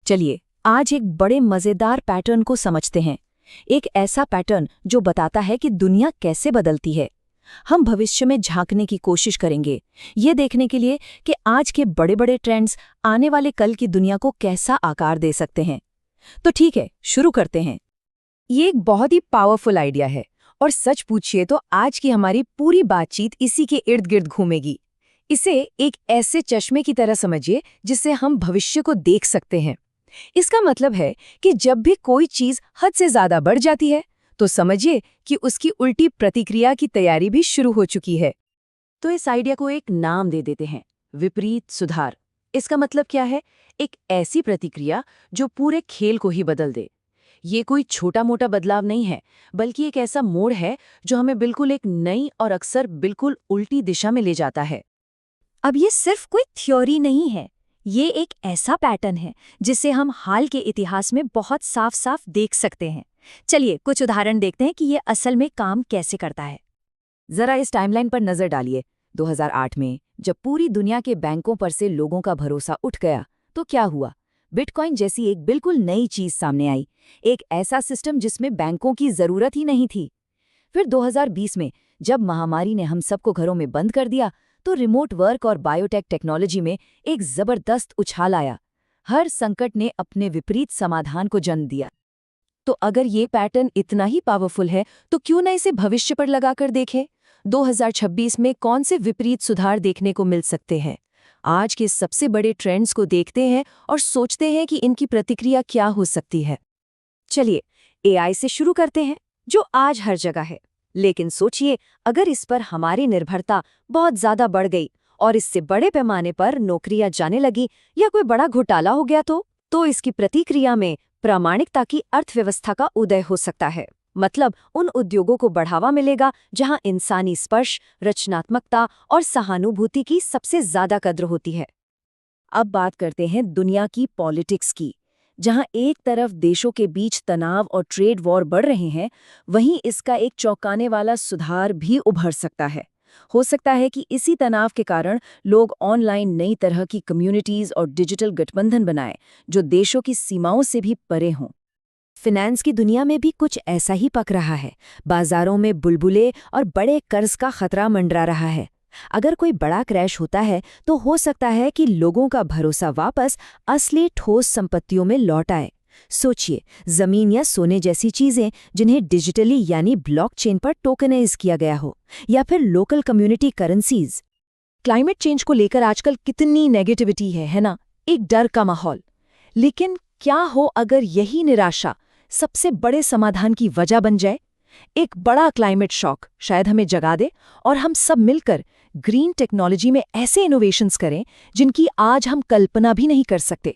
चलिए आज एक बड़े मजेदार पैटर्न को समझते हैं। एक ऐसा पैटर्न जो बताता है कि दुनिया कैसे बदलती है। हम भविष्य में झांकने की कोशिश करेंगे, ये देखने के लिए कि आज के बड़े बड़े ट्रेंड्स आने वाले कल की दुनिया को कैसा आकार दे सकते हैं। तो ठीक है, शुरू करते हैं। ये एक बहुत ही पावरफुल आइडिया है और सच पूछिए तो आज की हमारी पूरी बातचीत इसी के इर्द गिर्द घूमेगी। इसे एक ऐसे चश्मे की तरह समझिए जिससे हम भविष्य को देख सकते हैं। इसका मतलब है कि जब भी कोई चीज हद से ज्यादा बढ़ जाती है तो समझिए कि उसकी उल्टी प्रतिक्रिया की तैयारी भी शुरू हो चुकी है। तो इस आइडिया को एक नाम दे देते हैं, विपरीत सुधार। इसका मतलब क्या है? एक ऐसी प्रतिक्रिया जो पूरे खेल को ही बदल दे। ये कोई छोटा मोटा बदलाव नहीं है, बल्कि एक ऐसा मोड़ है जो हमें बिल्कुल एक नई और अक्सर बिल्कुल उल्टी दिशा में ले जाता है। अब ये सिर्फ कोई थ्योरी नहीं है, ये एक ऐसा पैटर्न है जिसे हम हाल के इतिहास में बहुत साफ साफ देख सकते हैं। चलिए कुछ उदाहरण देखते हैं कि ये असल में काम कैसे करता है। जरा इस टाइमलाइन पर नजर डालिए। 2008 में जब पूरी दुनिया के बैंकों पर से लोगों का भरोसा उठ गया तो क्या हुआ? बिटकॉइन जैसी एक बिल्कुल नई चीज सामने आई, एक ऐसा सिस्टम जिसमें बैंकों की जरूरत ही नहीं थी। फिर 2020 में जब महामारी ने हम सबको घरों में बंद कर दिया तो रिमोट वर्क और बायोटेक टेक्नोलॉजी में एक जबरदस्त उछाल आया। हर संकट ने अपने विपरीत समाधान को जन्म दिया। तो अगर ये पैटर्न इतना ही पावरफुल है तो क्यों न इसे भविष्य पर लगाकर देखें? 2026 में कौन से विपरीत सुधार देखने को मिल सकते हैं? आज के सबसे बड़े ट्रेंड्स को देखते हैं और सोचते हैं कि इनकी प्रतिक्रिया क्या हो सकती है। चलिए एआई से शुरू करते हैं, जो आज हर जगह है। लेकिन सोचिए, अगर इस पर हमारी निर्भरता बहुत ज्यादा बढ़ गई और इससे बड़े पैमाने पर नौकरियां जाने लगी या कोई बड़ा घोटाला हो गया तो इसकी प्रतिक्रिया में प्रामाणिकता की अर्थव्यवस्था का उदय हो सकता है। मतलब उन उद्योगों को बढ़ावा मिलेगा जहां इंसानी स्पर्श, रचनात्मकता और सहानुभूति की सबसे ज्यादा कद्र होती है। अब बात करते हैं दुनिया की पॉलिटिक्स की। जहां एक तरफ देशों के बीच तनाव और ट्रेड वॉर बढ़ रहे हैं, वहीं इसका एक चौंकाने वाला सुधार भी उभर सकता है। हो सकता है कि इसी तनाव के कारण लोग ऑनलाइन नई तरह की कम्युनिटीज और डिजिटल गठबंधन बनाएं, जो देशों की सीमाओं से भी परे हों। फिनेंस की दुनिया में भी कुछ ऐसा ही पक रहा है। बाजारों में बुलबुले और बड़े कर्ज का खतरा मंडरा रहा है। अगर कोई बड़ा क्रैश होता है तो हो सकता है कि लोगों का भरोसा वापस असली ठोस संपत्तियों में लौट आए। सोचिए, जमीन या सोने जैसी चीजें जिन्हें डिजिटली यानी ब्लॉकचेन पर टोकनाइज किया गया हो, या फिर local community currencies. Climate change को लेकर आजकल कितनी नेगेटिविटी है ना? एक डर का माहौल। लेकिन क्या हो अगर यही निराशा सबसे बड़े समाधान की वजह बन जाए? एक बड़ा क्लाइमेट शॉक शायद हमें जगा दे और हम सब मिलकर ग्रीन टेक्नोलॉजी में ऐसे इनोवेशंस करें जिनकी आज हम कल्पना भी नहीं कर सकते।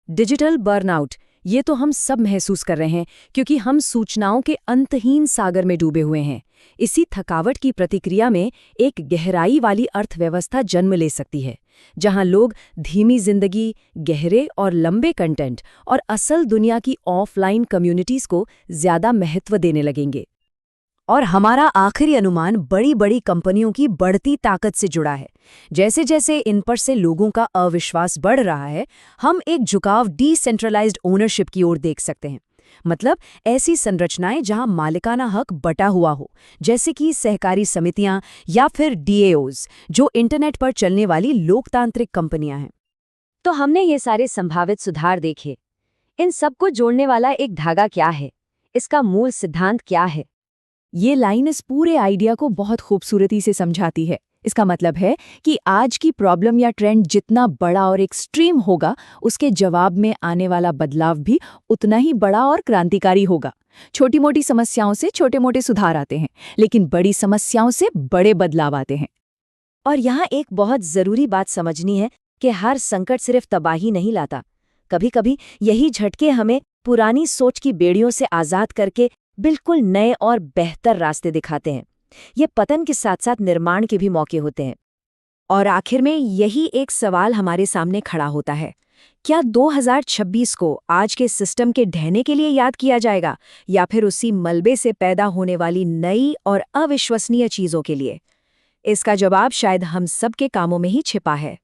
डिजिटल बर्नआउट, ये तो हम सब महसूस कर रहे हैं क्योंकि हम सूचनाओं के अंतहीन सागर में डूबे हुए हैं। इसी थकावट की प्रतिक्रिया में एक गहराई वाली अर्थव्यवस्था जन्म ले सकती है, जहां लोग धीमी जिंदगी, गहरे और लंबे कंटेंट और असल दुनिया की ऑफलाइन कम्युनिटीज को ज्यादा महत्व देने लगेंगे। और हमारा आखिरी अनुमान बड़ी बड़ी कंपनियों की बढ़ती ताकत से जुड़ा है। जैसे जैसे इन पर से लोगों का अविश्वास बढ़ रहा है, हम एक झुकाव डिसेंट्रलाइज्ड ओनरशिप की ओर देख सकते हैं। मतलब ऐसी संरचनाएं जहां मालिकाना हक बटा हुआ हो, जैसे कि सहकारी समितियां या फिर डीएओज, जो इंटरनेट पर चलने वाली लोकतांत्रिक कंपनियां हैं। तो हमने ये सारे संभावित सुधार देखे। इन सबको जोड़ने वाला एक धागा क्या है? इसका मूल सिद्धांत क्या है? ये लाइन इस पूरे आइडिया को बहुत खूबसूरती से समझाती है। इसका मतलब है कि आज की प्रॉब्लम या ट्रेंड जितना बड़ा और एक्सट्रीम होगा, उसके जवाब में आने वाला बदलाव भी उतना ही बड़ा और क्रांतिकारी होगा। छोटी मोटी समस्याओं से छोटे मोटे सुधार आते हैं, लेकिन बड़ी समस्याओं से बड़े बदलाव आते हैं। और यहाँ एक बहुत जरूरी बात समझनी है कि हर संकट सिर्फ तबाही नहीं लाता। कभी कभी यही झटके हमें पुरानी सोच की बेड़ियों से आजाद करके बिल्कुल नए और बेहतर रास्ते दिखाते हैं। ये पतन के साथ साथ निर्माण के भी मौके होते हैं। और आखिर में यही एक सवाल हमारे सामने खड़ा होता है, क्या 2026 को आज के सिस्टम के ढहने के लिए याद किया जाएगा, या फिर उसी मलबे से पैदा होने वाली नई और अविश्वसनीय चीजों के लिए? इसका जवाब शायद हम सबके कामों में ही छिपा है।